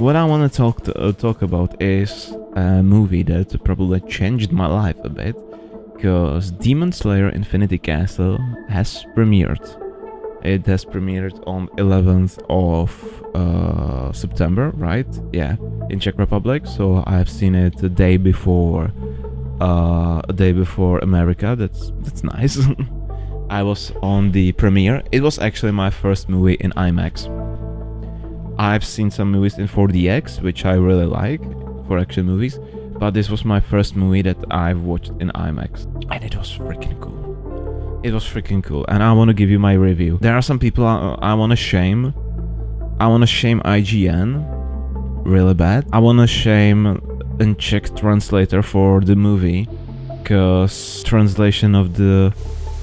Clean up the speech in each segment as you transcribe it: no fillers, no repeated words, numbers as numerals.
what I want to talk about is a movie that probably changed my life a bit, because Demon Slayer Infinity Castle has premiered. It has premiered on 11th of September, right? Yeah, in Czech Republic. So I've seen it a day before America. That's nice. I was on the premiere. It was actually my first movie in IMAX. I've seen some movies in 4DX, which I really like for action movies, but this was my first movie that I've watched in IMAX, and it was freaking cool. It was freaking cool, and I want to give you my review. There are some people I want to shame. I want to shame IGN really bad. I want to shame a Czech translator for the movie, because translation of the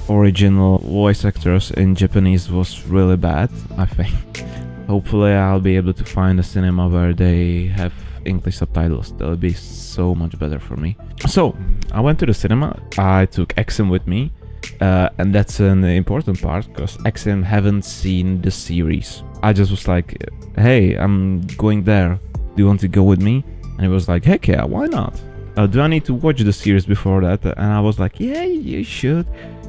original voice actors in Japanese was really bad, I think. Hopefully I'll be able to find a cinema where they have English subtitles. That'll be so much better for me. So, I went to the cinema. I took Exim with me. And that's an important part, because Exim haven't seen the series. I just was like, hey, I'm going there. Do you want to go with me? And he was like, heck yeah, why not? Do I need to watch the series before that? And I was like, yeah, you should.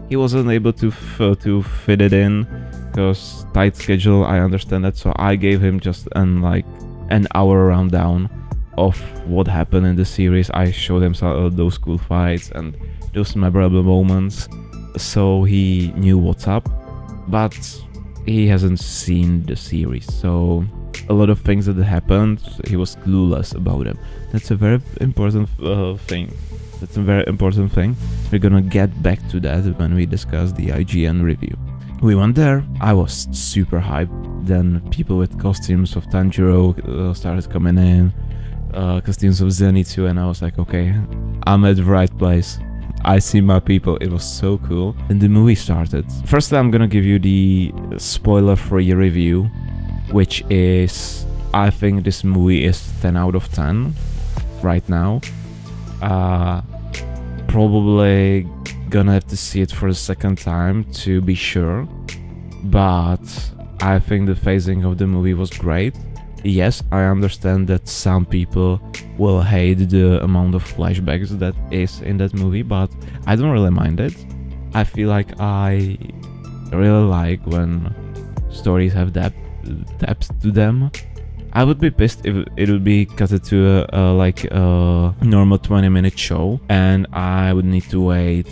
He wasn't able to fit it in, because tight schedule, I understand that. So I gave him just an hour rundown of what happened in the series. I showed him some of those cool fights and those memorable moments, so he knew what's up. But he hasn't seen the series, so a lot of things that happened, he was clueless about them. That's a very important thing. That's a very important thing. We're gonna get back to that when we discuss the IGN review. We went there. I was super hyped. Then people with costumes of Tanjiro started coming in, costumes of Zenitsu, and I was like, okay, I'm at the right place. I see my people. It was so cool. And the movie started. First, I'm gonna give you the spoiler-free review, which is, I think this movie is 10 out of 10 right now. Probably gonna have to see it for the second time to be sure, but I think the phasing of the movie was great. Yes, I understand that some people will hate the amount of flashbacks that is in that movie, but I don't really mind it. I feel like I really like when stories have depth to them. I would be pissed if it would be cut to a normal 20-minute show, and I would need to wait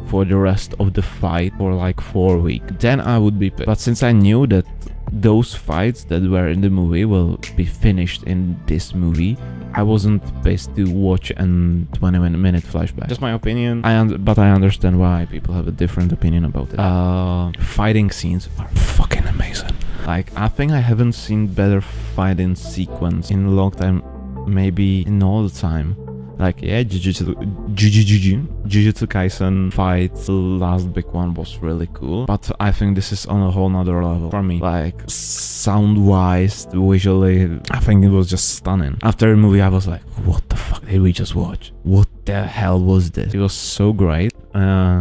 for the rest of the fight for like 4 weeks. Then I would be pissed. But since I knew that those fights that were in the movie will be finished in this movie, I wasn't pissed to watch a 20-minute flashback. Just my opinion, but I understand why people have a different opinion about it. Fighting scenes are fucking amazing. Like, I think I haven't seen better fighting sequence in a long time, maybe in all the time. Like, yeah, Jujutsu Kaisen fight, the last big one was really cool, but I think this is on a whole nother level for me. Like, sound-wise, visually, I think it was just stunning. After the movie, I was like, what the fuck did we just watch? What the hell was this? It was so great.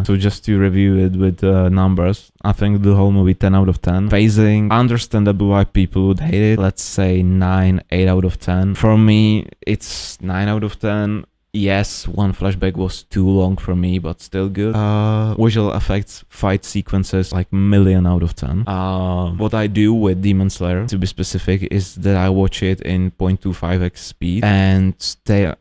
So just to review it with numbers, I think the whole movie 10 out of 10. Phasing, understandable why people would hate it. Let's say 9, 8 out of 10. For me, it's 9 out of 10. Yes, one flashback was too long for me, but still good. Visual effects, fight sequences, like million out of 10. What I do with Demon Slayer, to be specific, is that I watch it in 0.25x speed, and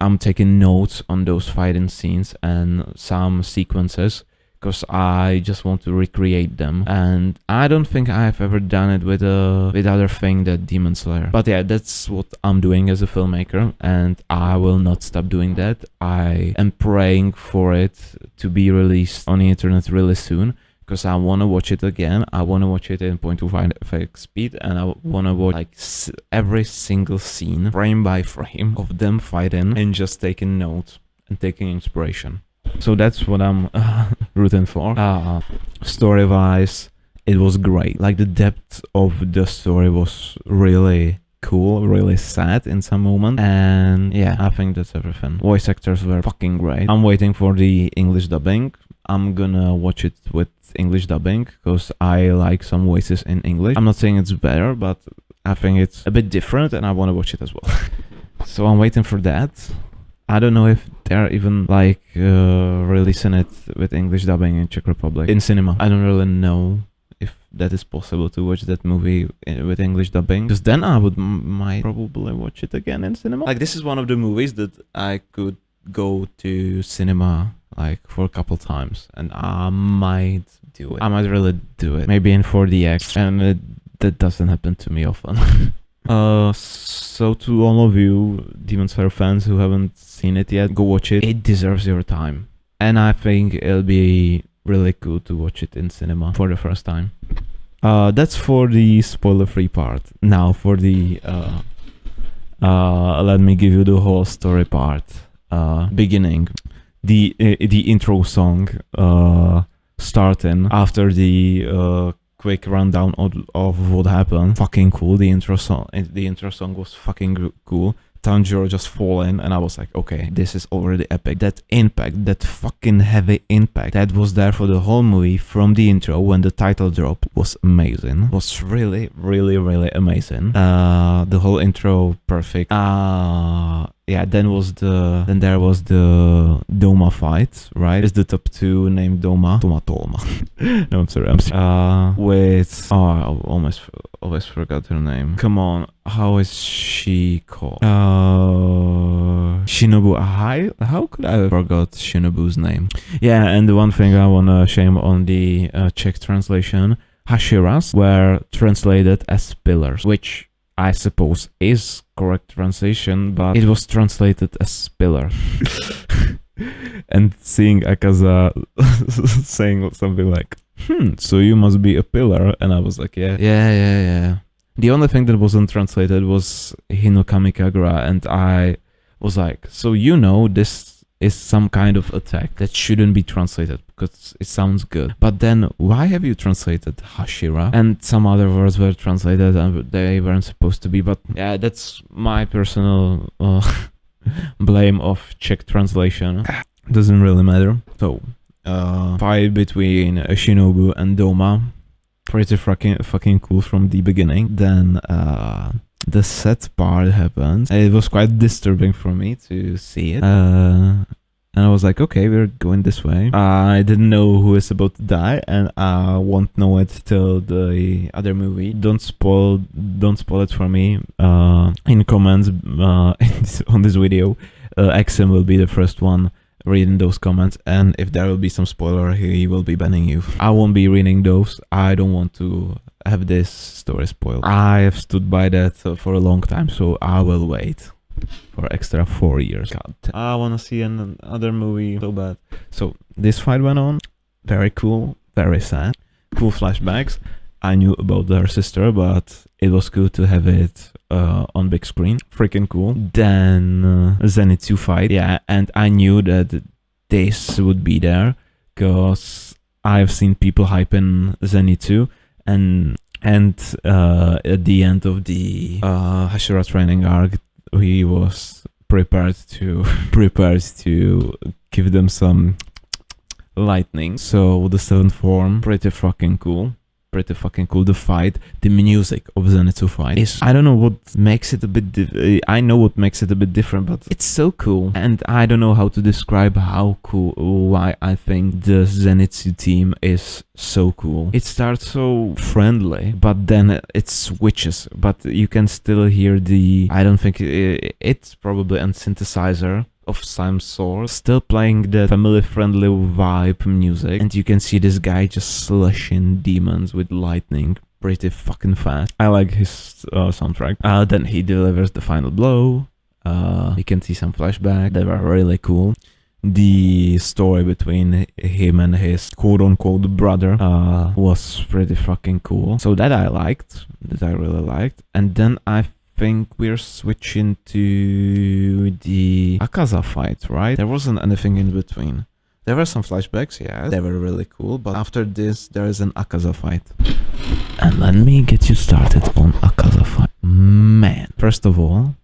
I'm taking notes on those fighting scenes and some sequences, because I just want to recreate them, and I don't think I've ever done it with other thing than Demon Slayer. But yeah, that's what I'm doing as a filmmaker, and I will not stop doing that. I am praying for it to be released on the internet really soon, because I want to watch it again. I want to watch it in 0.25x speed, and I want to watch like every single scene, frame by frame, of them fighting, and just taking notes and taking inspiration. So that's what I'm rooting for. Story-wise, it was great. Like, the depth of the story was really cool, really sad in some moments. And yeah, I think that's everything. Voice actors were fucking great. I'm waiting for the English dubbing. I'm gonna watch it with English dubbing, because I like some voices in English. I'm not saying it's better, but I think it's a bit different and I want to watch it as well. So I'm waiting for that. I don't know if they're even like releasing it with English dubbing in Czech Republic in cinema. I don't really know if that is possible to watch that movie with English dubbing, because then I might probably watch it again in cinema. Like, this is one of the movies that I could go to cinema like for a couple times, and I might do it. I might really do it. Maybe in 4DX, and that doesn't happen to me often. So to all of you Demon Slayer fans who haven't seen it yet, go watch it. It deserves your time, and I think it'll be really cool to watch it in cinema for the first time. That's for the spoiler-free part. Now for the let me give you the whole story part. Beginning, the intro song starting after the quick rundown of what happened. Fucking cool. The intro song was fucking cool. Tanjiro just falling, and I was like, okay, this is already epic. That impact, that fucking heavy impact that was there for the whole movie from the intro when the title dropped was amazing. Was really, really, really amazing. The whole intro, perfect. Yeah, then there was the Doma fight, right? It's the top 2 named Doma. Tolma. No, I'm sorry. With I always forgot her name. Come on, how is she called? Shinobu. How could I have forgot Shinobu's name? Yeah, and the one thing I wanna shame on the Czech translation, Hashiras were translated as pillars, which I suppose is correct translation, but it was translated as pillar. And seeing Akaza saying something like, so you must be a pillar, and I was like, yeah. The only thing that wasn't translated was Hinokami Kagura, and I was like, so this is some kind of attack that shouldn't be translated because it sounds good. But then why have you translated Hashira? And some other words were translated and they weren't supposed to be. But yeah, that's my personal blame of Czech translation. Doesn't really matter. So fight between Shinobu and Doma, pretty fucking cool from the beginning. Then the set part happened. It was quite disturbing for me to see it. And I was like, okay, we're going this way. I didn't know who is about to die, and I won't know it till the other movie. Don't spoil it for me. In comments on this video, XM will be the first one reading those comments, and if there will be some spoiler, he will be banning you. I won't be reading those. I don't want to have this story spoiled. I have stood by that for a long time, so I will wait for extra 4 years. God, I want to see another movie so bad. So this fight went on. Very cool, very sad. Cool flashbacks. I knew about her sister, but it was good to have it on big screen. Freaking cool. Then Zenitsu fight. Yeah, and I knew that this would be there because I've seen people hyping Zenitsu, and at the end of the Hashira training arc, he was prepared to give them some lightning. So the 7th form, pretty fucking cool. The fight, the music of Zenitsu fight is, I don't know what makes it a bit I know what makes it a bit different, but it's so cool, and I don't know how to describe how cool, why I think the Zenitsu team is so cool. It starts so friendly, but then it switches, but you can still hear I don't think it's probably a synthesizer of some sort, still playing the family-friendly vibe music, and you can see this guy just slashing demons with lightning pretty fucking fast. I like his soundtrack. Then he delivers the final blow. You can see some flashback. They were really cool. The story between him and his quote-unquote brother was pretty fucking cool. So that I really liked. And then I think we're switching to the Akaza fight, right? There wasn't anything in between. There were some flashbacks, yeah, they were really cool, but after this there is an Akaza fight. And let me get you started on Akaza fight. Man, first of all,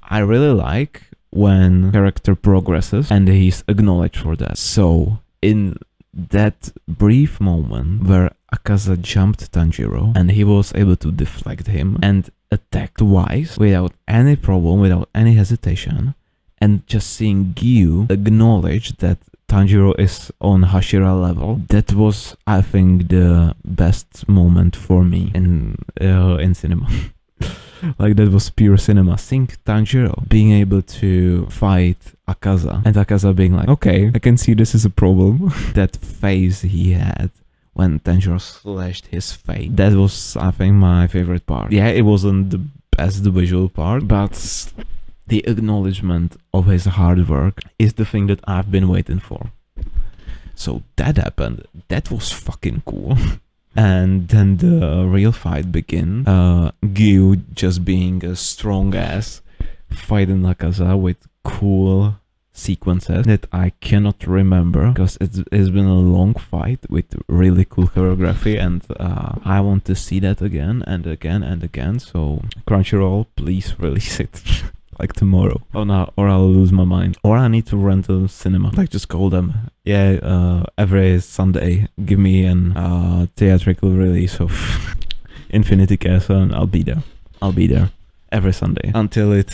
I really like when character progresses and he's acknowledged for that. So in that brief moment where Akaza jumped Tanjiro and he was able to deflect him and attack twice without any problem, without any hesitation, and just seeing Gyu acknowledge that Tanjiro is on Hashira level, that was, I think, the best moment for me in cinema. Like, that was pure cinema. Seeing Tanjiro being able to fight Akaza, and Akaza being like, okay, I can see this is a problem. That face he had when Tanjiro slashed his face, that was, I think, my favorite part. Yeah, it wasn't the best visual part, but the acknowledgement of his hard work is the thing that I've been waiting for. So that happened. That was fucking cool. And then the real fight began. Gyu just being a strong ass, fighting Akaza with cool sequences that I cannot remember because it's been a long fight with really cool choreography, and I want to see that again and again and again. So Crunchyroll, please release it. Like tomorrow. Oh no, or I'll lose my mind. Or I need to rent a cinema. Like, just call them. Yeah, every Sunday, give me an theatrical release of Infinity Castle, and I'll be there. I'll be there every Sunday until it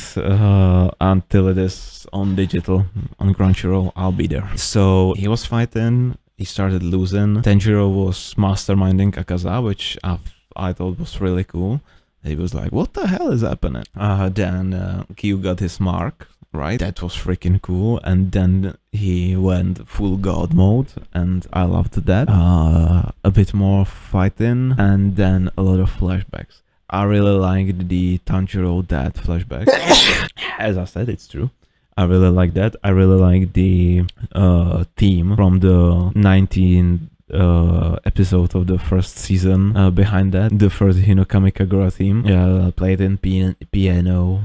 is on digital on Crunchyroll. I'll be there. So he was fighting. He started losing. Tanjiro was masterminding Akaza, which I thought was really cool. He was like, what the hell is happening? Then Kyu got his mark, right? That was freaking cool. And then he went full god mode, and I loved that. A bit more fighting, and then a lot of flashbacks. I really liked the Tanjiro dad flashback. As I said, it's true. I really like that. I really like the theme from the 19 episode of the first season behind that, the first Hinokami Kagura theme, played in piano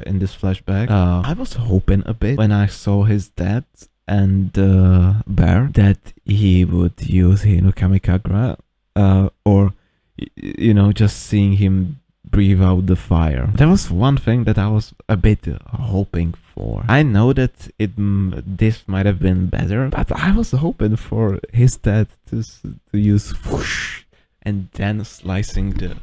in this flashback. I was hoping a bit when I saw his dad and Bear that he would use Hinokami Kagura, or you know, just seeing him breathe out the fire. That was one thing that I was a bit hoping for. I know that this might have been better, but I was hoping for his dad to use whoosh and then slicing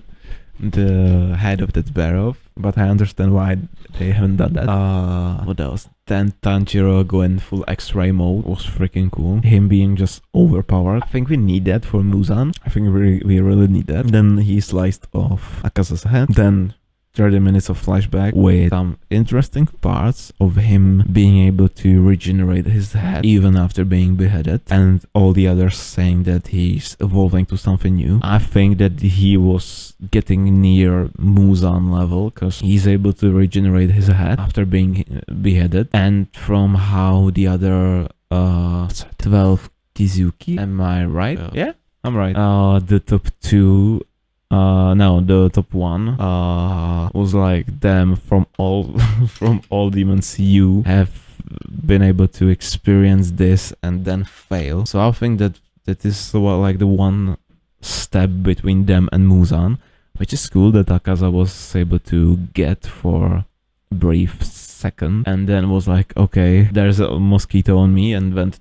the head of that bear off. But I understand why they haven't done that. What else? Then Tanjiro going full X-ray mode was freaking cool. Him being just overpowered. I think we need that for Muzan. I think we really need that. Then he sliced off Akaza's head. Then 30 minutes of flashback with some interesting parts of him being able to regenerate his head even after being beheaded, and all the others saying that he's evolving to something new. I think that he was getting near Muzan level because he's able to regenerate his head after being beheaded, and from how the other 12 Kizuki, am I right? Yeah, I'm right. The top two, no, the top one was like, them from all from all demons, you have been able to experience this and then fail. So I think that is like the one step between them and Muzan, which is cool that Akaza was able to get for a brief second, and then was like, okay, there's a mosquito on me, and went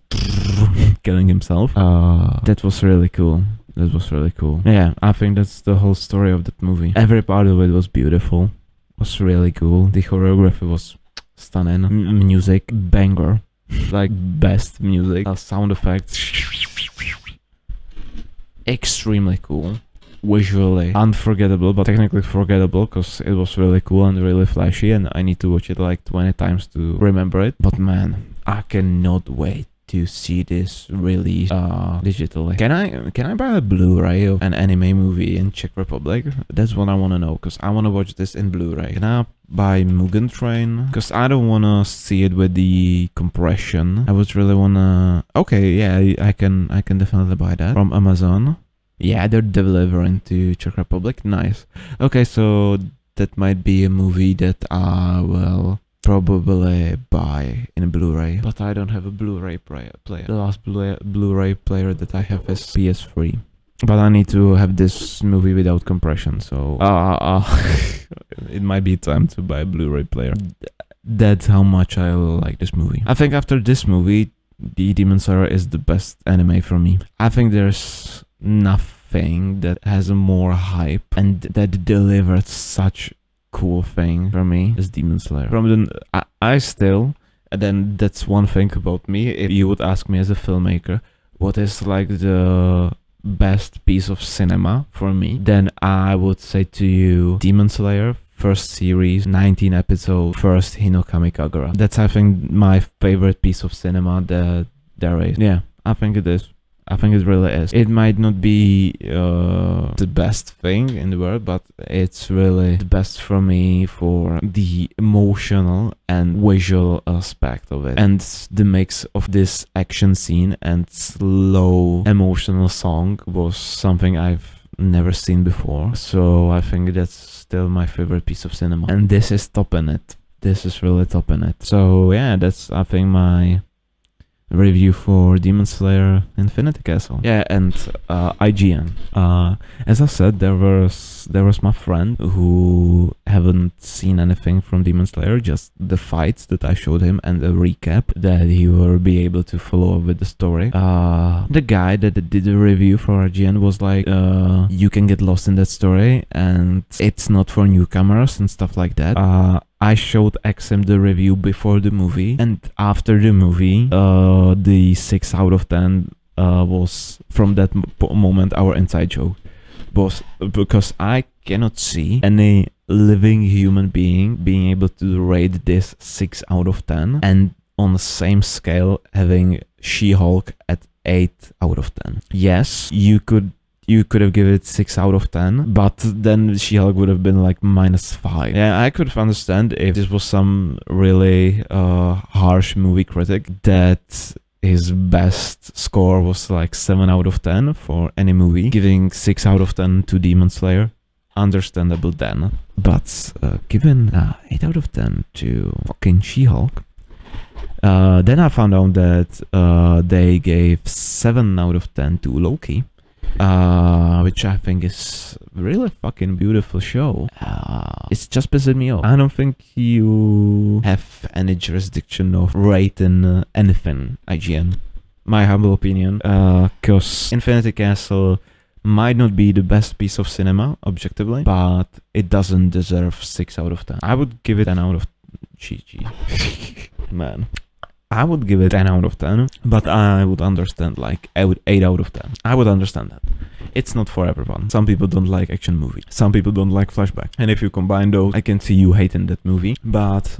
killing himself. That was really cool. That was really cool. Yeah, I think that's the whole story of that movie. Every part of it was beautiful. Was really cool. The choreography was stunning. Music, banger. Like, best music. Sound effects. Extremely cool. Visually unforgettable, but technically forgettable because it was really cool and really flashy, and I need to watch it like 20 times to remember it. But man, I cannot wait to see this released digitally. Can I buy a Blu-ray of an anime movie in Czech Republic? That's what I want to know, because I want to watch this in Blu-ray. Can I buy Mugen Train? Because I don't want to see it with the compression. I would really want to... Okay, yeah, I can definitely buy that from Amazon. Yeah, they're delivering to Czech Republic. Nice. Okay, so that might be a movie that I will probably buy in a Blu-ray, but I don't have a Blu-ray player. The last Blu-ray player that I have is PS3, but I need to have this movie without compression, so it might be time to buy a Bluray player. That's how much I like this movie. I think after this movie, the Demon Slayer is the best anime for me. I think there's nothing that has a more hype and that delivered such cool thing for me as Demon Slayer. From the I still, and then that's one thing about me. If you would ask me as a filmmaker, what is like the best piece of cinema for me, then I would say to you Demon Slayer, first series, 19 episodes, first Hinokami Kagura. That's, I think, my favorite piece of cinema that there is. Yeah, I think it is. I think it really is. It might not be the best thing in the world, but it's really the best for me for the emotional and visual aspect of it. And the mix of this action scene and slow emotional song was something I've never seen before. So I think that's still my favorite piece of cinema. And this is topping it. This is really topping it. So yeah, that's, I think, my review for Demon Slayer Infinity Castle. Yeah, and IGN. As I said, there was my friend who haven't seen anything from Demon Slayer, just the fights that I showed him and a recap that he will be able to follow up with the story. The guy that did the review for IGN was like, you can get lost in that story and it's not for newcomers and stuff like that. I showed XM the review before the movie, and after the movie, the 6 out of 10 was from that moment our inside joke. Because I cannot see any living human being able to rate this 6 out of 10, and on the same scale having She-Hulk at 8 out of 10. Yes, you could have given it 6 out of 10, but then She-Hulk would have been like -5. Yeah, I could understand if this was some really harsh movie critic that his best score was like 7 out of 10 for any movie, giving 6 out of 10 to Demon Slayer. Understandable then. But given 8 out of 10 to fucking She-Hulk, then I found out that they gave 7 out of 10 to Loki. Which I think is really fucking beautiful show. It's just pissing me off. I don't think you have any jurisdiction of rating anything, IGN. My humble opinion. Cause Infinity Castle might not be the best piece of cinema, objectively, but it doesn't deserve 6 out of 10. I would give it 10 out of... GG. Man. I would give it 10 out of 10, but I would understand, like, 8 out of 10. I would understand that. It's not for everyone. Some people don't like action movies. Some people don't like flashback. And if you combine those, I can see you hating that movie. But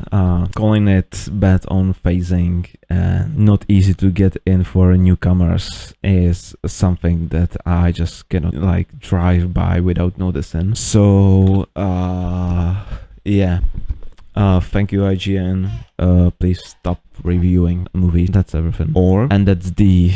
calling it bad on phasing and not easy to get in for newcomers is something that I just cannot, like, drive by without noticing. So, yeah. Thank you, IGN. Please stop reviewing movies. That's everything. And that's the,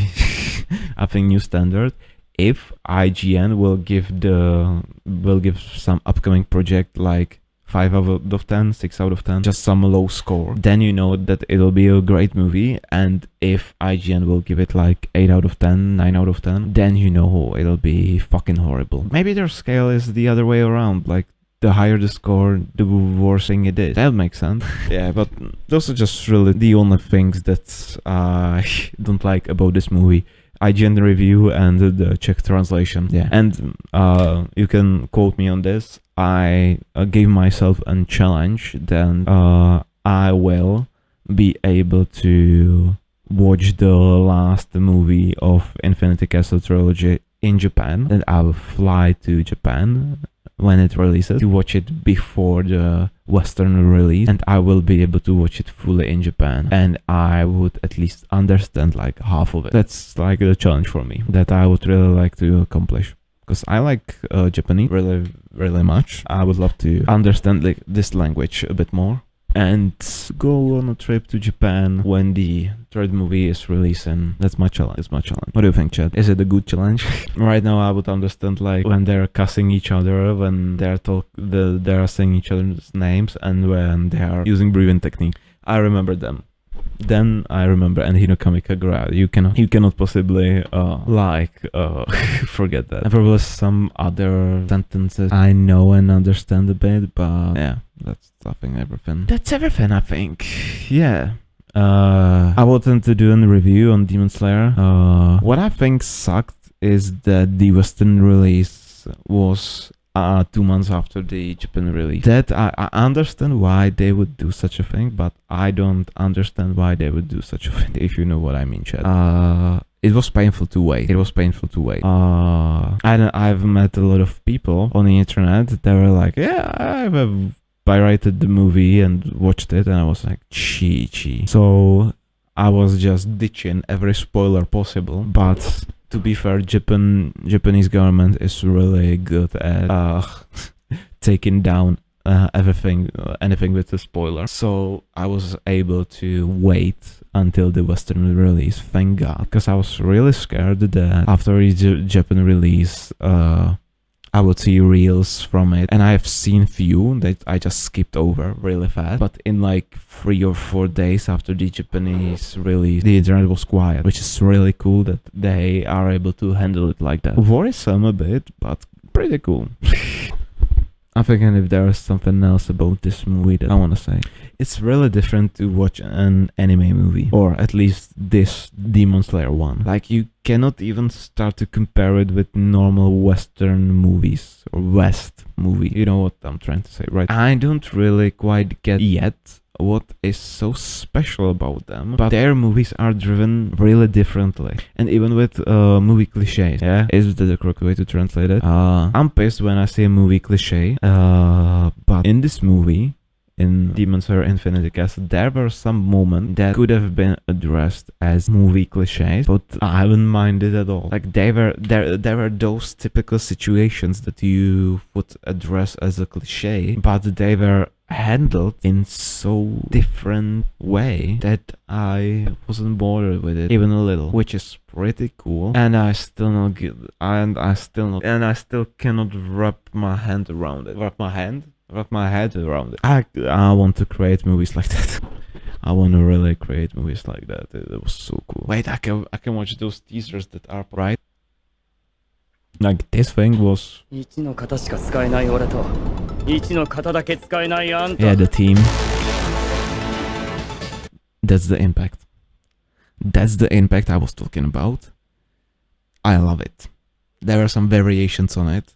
I think, new standard. If IGN will give some upcoming project like 5 out of 10, 6 out of 10, just some low score, then you know that it'll be a great movie. And if IGN will give it like 8 out of 10, 9 out of 10, then you know it'll be fucking horrible. Maybe their scale is the other way around, like the higher the score, the worse thing it is. That makes sense. Yeah, but those are just really the only things that I don't like about this movie. IGN review and the Czech translation. Yeah, and you can quote me on this. I gave myself a challenge. Then I will be able to watch the last movie of Infinity Castle trilogy in Japan. And I will fly to Japan when it releases to watch it before the Western release, and I will be able to watch it fully in Japan, and I would at least understand like half of it. That's like a challenge for me that I would really like to accomplish, because I like Japanese really much. I would love to understand like this language a bit more and go on a trip to Japan when the third movie is releasing. That's my challenge. It's my challenge. What do you think, Chad? Is it a good challenge? Right now, I would understand like when they're cussing each other, when they're saying each other's names, and when they are using breathing technique. I remember them. Then I remember, and Hinokami Kagura. You cannot possibly forget that. And probably some other sentences I know and understand a bit, but yeah, that's everything. That's everything, I think. Yeah. I wanted to do a review on Demon Slayer. What I think sucked is that the Western release was 2 months after the Japan release. That I understand why they would do such a thing, but I don't understand why they would do such a thing, if you know what I mean, chat. It was painful to wait. It was painful to wait. I've met a lot of people on the internet that were like, yeah, I've pirated the movie and watched it, and I was like, chee. So I was just ditching every spoiler possible, but to be fair, Japanese government is really good at taking down anything with a spoiler. So I was able to wait until the Western release, thank God, because I was really scared that after the Japan release, I would see reels from it, and I've seen few that I just skipped over really fast. But in like 3 or 4 days after the Japanese release, the internet was quiet, which is really cool that they are able to handle it like that. Worrisome a bit, but pretty cool. I'm thinking if there is something else about this movie that I want to say. It's really different to watch an anime movie, or at least this Demon Slayer one. Like, you cannot even start to compare it with normal Western movies, or West movie. You know what I'm trying to say, right? I don't really quite get yet what is so special about them, but their movies are driven really differently. And even with movie cliches, yeah, is that the correct way to translate it? I'm pissed when I say a movie cliche, but in this movie, in Demon Slayer Infinity Cast, there were some moments that could have been addressed as movie cliches, but I haven't minded at all. Like, there were those typical situations that you would address as a cliche, but they were handled in so different way that I wasn't bothered with it even a little, which is pretty cool. And I still cannot wrap my head around it. Wrap my head around it. I want to create movies like that. I want to really create movies like that. It was so cool. Wait, I can watch those teasers that are right. Like, this thing was... Yeah, the team. That's the impact. That's the impact I was talking about. I love it. There are some variations on it,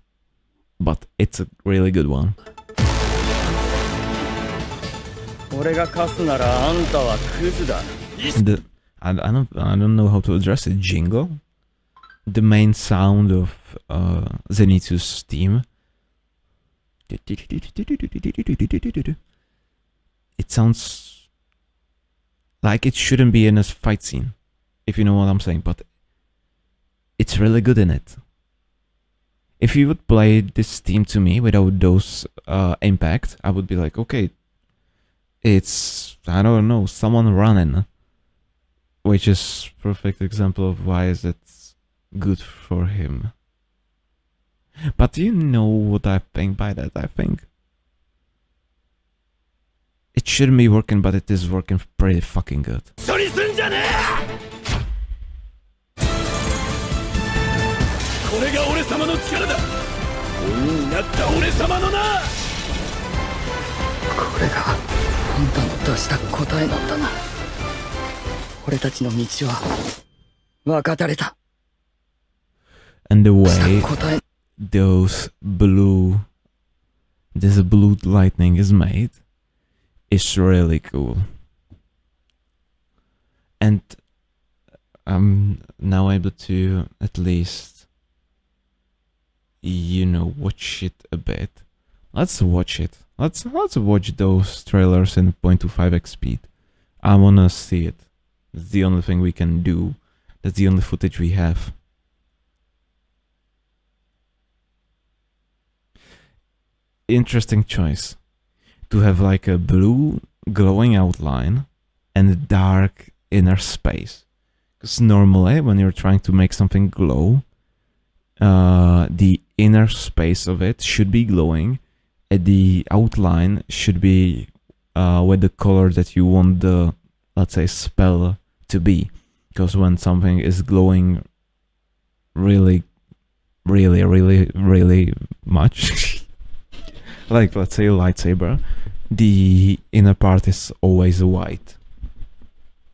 but it's a really good one. I don't know how to address it. Jingle? The main sound of Zenitsu's theme. It sounds like it shouldn't be in a fight scene, if you know what I'm saying, but it's really good in it. If you would play this theme to me without those impact, I would be like, okay, it's, I don't know, someone running, which is perfect example of why is it good for him. But you know what I think by that? I think it shouldn't be working, but it is working pretty fucking good. And the way this blue lightning is made is really cool. And I'm now able to at least, you know, watch it a bit. Let's watch it. Let's watch those trailers in 0.25x speed. I wanna see it. That's the only thing we can do. That's the only footage we have. Interesting choice to have like a blue glowing outline and a dark inner space, because normally when you're trying to make something glow, the inner space of it should be glowing and the outline should be with the color that you want the, let's say, spell to be, because when something is glowing really much like, let's say, a lightsaber, the inner part is always white.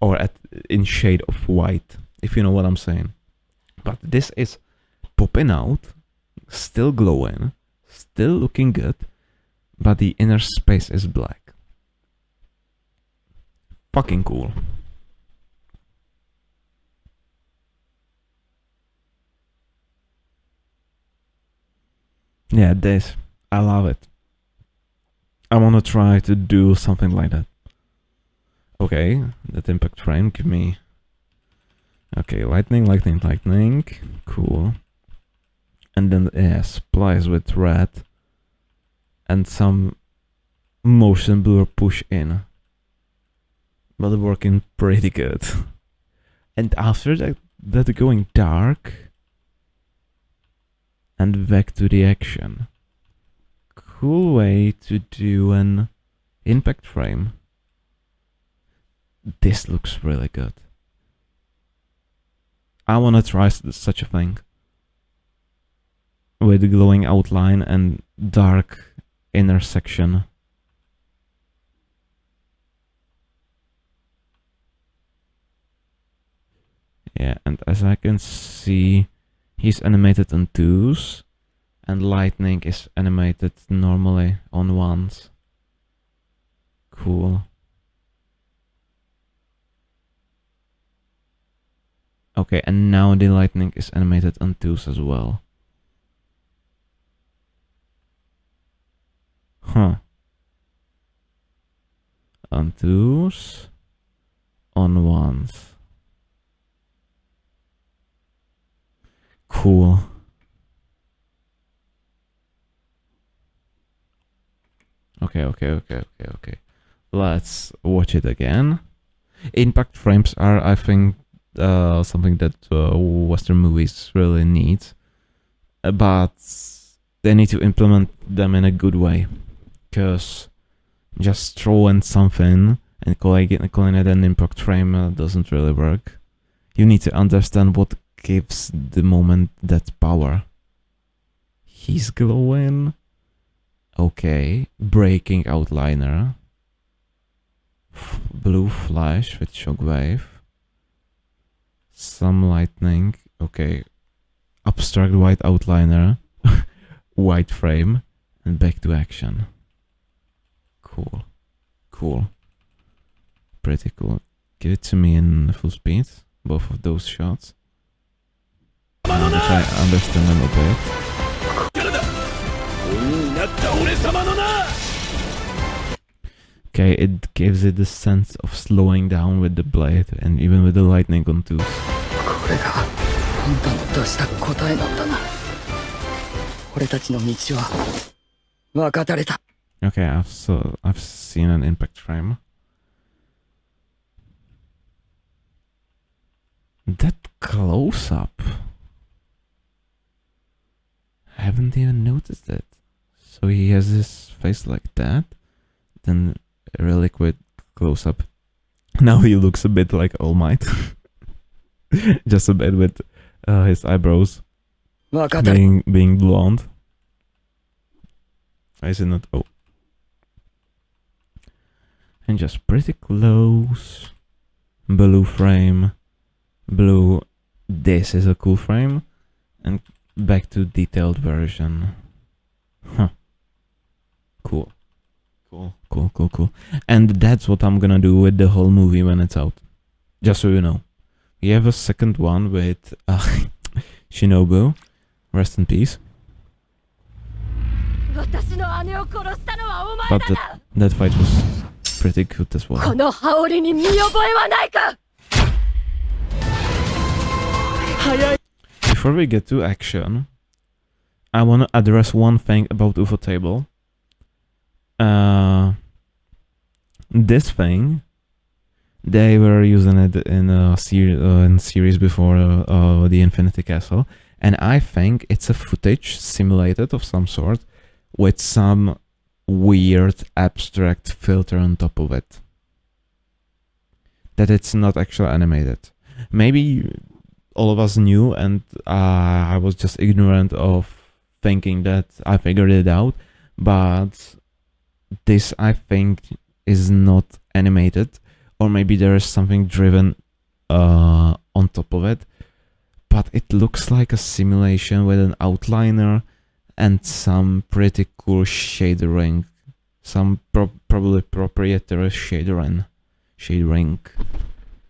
or in shade of white, if you know what I'm saying. But this is popping out, still glowing, still looking good, but the inner space is black. Fucking cool. Yeah, this. I love it. I want to try to do something like that. Okay, that impact frame, give me... Okay, lightning, lightning, lightning. Cool. And then, yeah, splice with red. And some motion blur push in. But working pretty good. And after that going dark. And back to the action. Cool way to do an impact frame. This looks really good. I wanna try such a thing. With glowing outline and dark inner section. Yeah, and as I can see, he's animated on 2s, and lightning is animated normally on 1s. Cool. Okay, and now the lightning is animated on 2s as well. Huh. On 2s, on 1s. Cool. Okay. Let's watch it again. Impact frames are, I think, something that Western movies really need. But they need to implement them in a good way. Because just throwing something and calling it an impact frame doesn't really work. You need to understand what gives the moment that power. He's glowing. Okay, breaking outliner. Blue flash with shockwave. Some lightning. Okay, abstract white outliner. White frame. And back to action. Cool. Pretty cool. Give it to me in full speed. Both of those shots. That I understand them a bit. Okay, it gives it the sense of slowing down with the blade and even with the lightning on 2s. Okay, I've seen an impact frame. That close up. I haven't even noticed it. So he has his face like that, then a really quick close up. Now he looks a bit like All Might. Just a bit with his eyebrows being blonde. I see not. Oh. And just pretty close. Blue frame. Blue. This is a cool frame. And back to detailed version. Huh. Cool. And that's what I'm gonna do with the whole movie when it's out. Just so you know. We have a second one with Shinobu. Rest in peace. But that fight was pretty good as well. Before we get to action, I want to address one thing about ufotable. This thing, they were using it in a series before the Infinity Castle, and I think it's a footage simulated of some sort with some weird abstract filter on top of it. That it's not actually animated. Maybe all of us knew, and I was just ignorant of thinking that I figured it out, but this, I think, is not animated, or maybe there is something driven on top of it, but it looks like a simulation with an outliner and some pretty cool shadering, some probably proprietary shadering.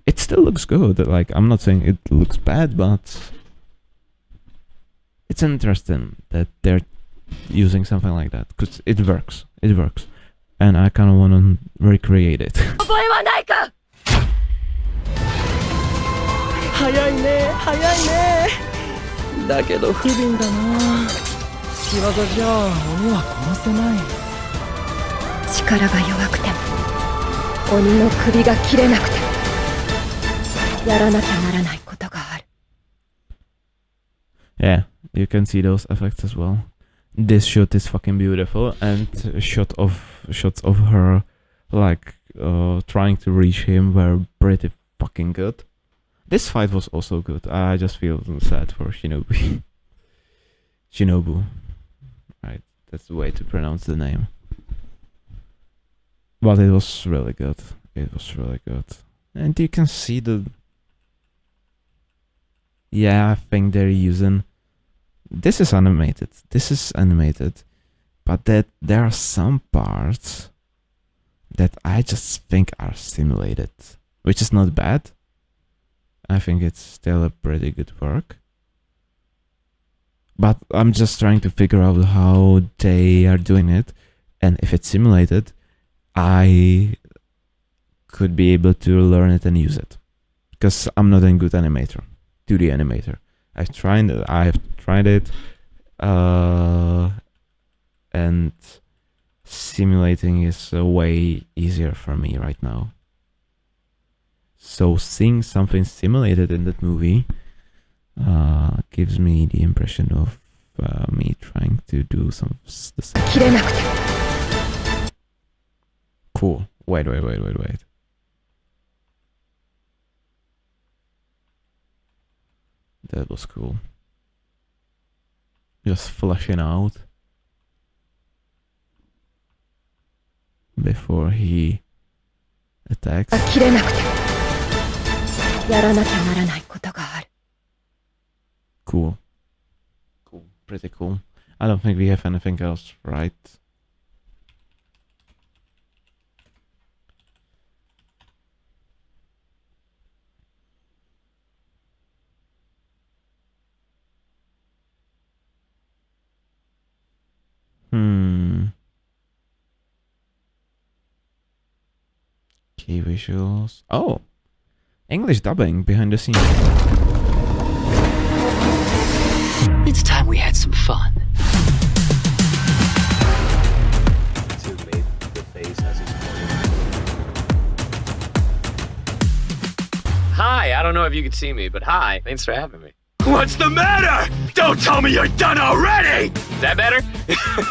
It still looks good. Like, I'm not saying it looks bad, but it's interesting that they're using something like that, because it works. It works. And I kind of want to recreate it. 早いね早いねだけど不憫だな仕業じゃ鬼は殺せない力が弱くても鬼の首が切れなくてもやらなきゃならないことがある Yeah, you can see those effects as well. This shot is fucking beautiful, and shots of her like trying to reach him were pretty fucking good. This fight was also good. I just feel sad for Shinobu. Shinobu. Right, that's the way to pronounce the name. But it was really good. It was really good. And you can see the... Yeah, I think they're using... This is animated. This is animated. But that there are some parts that I just think are simulated. Which is not bad. I think it's still a pretty good work. But I'm just trying to figure out how they are doing it. And if it's simulated, I could be able to learn it and use it. Because I'm not a good animator, 2D animator. I've tried it. And simulating is way easier for me right now. So seeing something simulated in that movie gives me the impression of me trying to do the same. Cool. Wait. That was cool. Just flashing out before he attacks. Cool. Cool. Pretty cool. I don't think we have anything else, right? Key visuals. Oh! English dubbing behind the scenes. It's time we had some fun. Hi, I don't know if you can see me, but hi. Thanks for having me. What's the matter? Don't tell me you're done already! Is that better?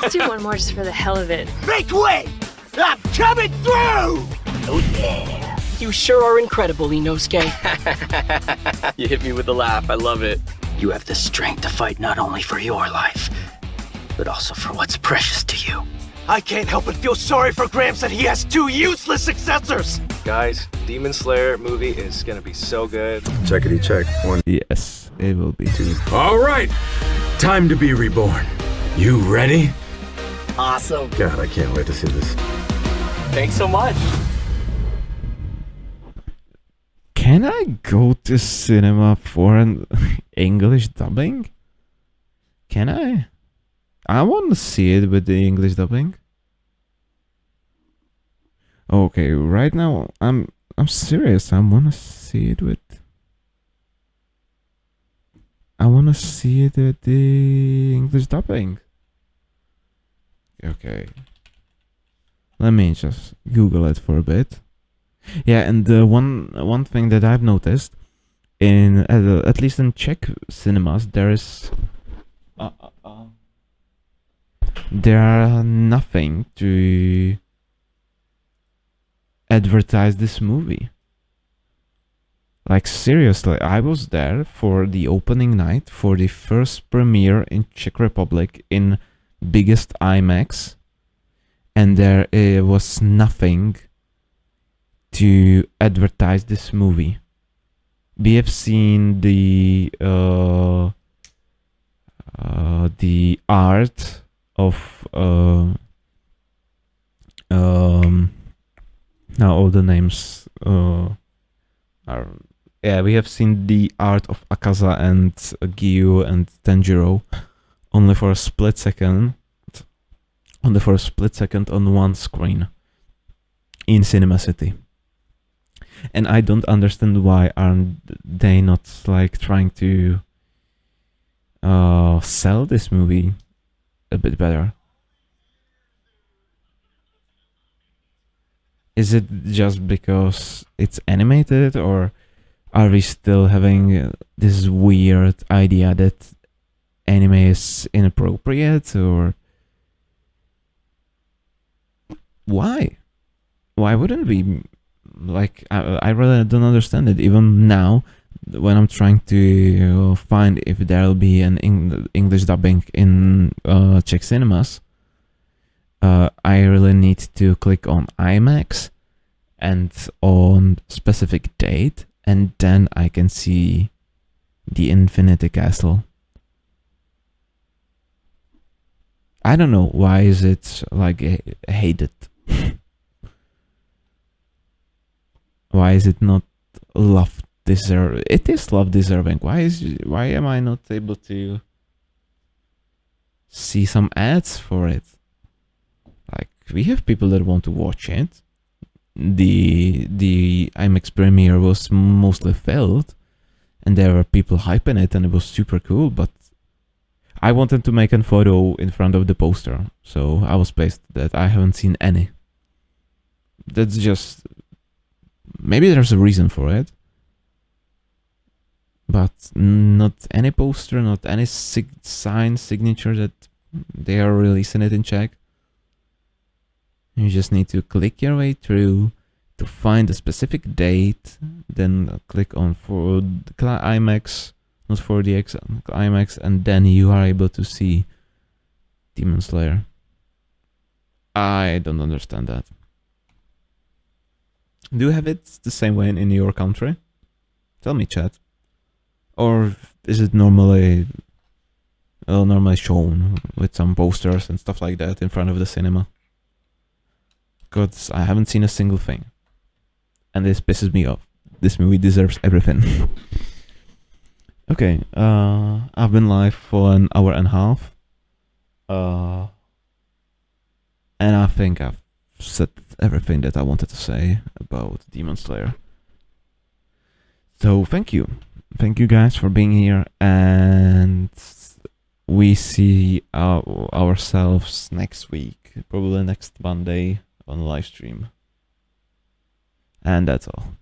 Let's do one more just for the hell of it. Make way! I'm coming through! Oh yeah. You sure are incredible, Inosuke. You hit me with a laugh. I love it. You have the strength to fight not only for your life, but also for what's precious to you. I can't help but feel sorry for Gramps that he has two useless successors! Guys, Demon Slayer movie is gonna be so good. Checkity check. One. Yes, it will be too. All right, time to be reborn. You ready? Awesome. God, I can't wait to see this. Thanks so much. Can I go to cinema for an English dubbing? Can I? I want to see it with the English dubbing. Okay, right now I'm serious. I want to see it with. I want to see it with the English dubbing. Okay. Let me just Google it for a bit. Yeah, and the one thing that I've noticed in at least in Czech cinemas, there is there are nothing to advertise this movie. Like seriously, I was there for the opening night for the first premiere in Czech Republic in biggest IMAX, and there was nothing to advertise this movie. We have seen the art of now all the names are, yeah, we have seen the art of Akaza and Gyu and Tanjiro only for a split second on one screen in Cinema City. And I don't understand why aren't they not like trying to sell this movie a bit better. Is it just because it's animated, or are we still having this weird idea that anime is inappropriate, or why? Why wouldn't we? Like, I really don't understand it. Even now, when I'm trying to find if there'll be an English dubbing in Czech cinemas, I really need to click on IMAX and on specific date, and then I can see the Infinity Castle. I don't know why is it like hated. Why is it not love deserving? It is love deserving. Why am I not able to see some ads for it? Like, we have people that want to watch it. The IMAX premiere was mostly filled, and there were people hyping it, and it was super cool. But I wanted to make a photo in front of the poster, so I was pissed that I haven't seen any. That's just, maybe there's a reason for it, but not any poster, not any sign signature that they are releasing it in Czech. You just need to click your way through to find a specific date, then click on for IMAX, not 4DX, IMAX, and then you are able to see Demon Slayer. I don't understand that. Do you have it the same way in your country? Tell me, chat. Or is it normally shown with some posters and stuff like that in front of the cinema? Because I haven't seen a single thing. And this pisses me off. This movie deserves everything. Okay, I've been live for an hour and a half. And I think I've said everything that I wanted to say about Demon Slayer. So thank you. Thank you guys for being here, and we see ourselves next week, probably next Monday on live stream. And that's all.